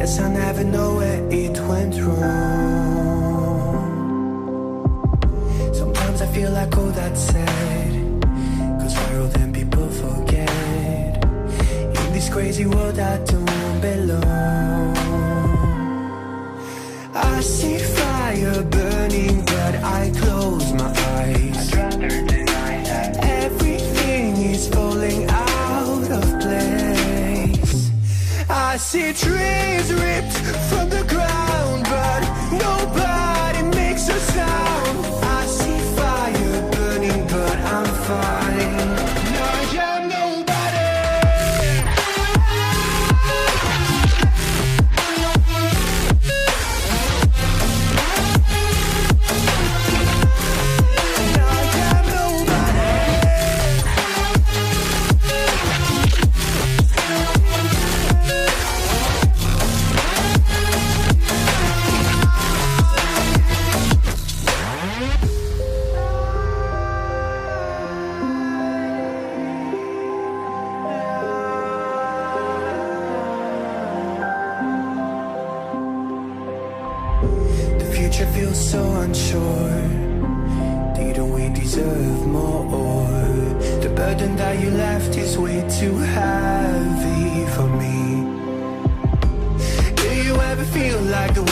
Guess I never know where it went wrong. Sometimes I feel like all that's said, 'cause viral then people forget. In this crazy world I don't belong. I see fire burning but I close my eyes. I'd rather deny that. Everything is falling out of place. I see trees ripped from the ground, but nobody makes a sound. I see fire burning, but I'm fine. I am nobody. Future feels so unsure. Didn't we deserve more? The burden that you left is way too heavy for me. Do you ever feel like the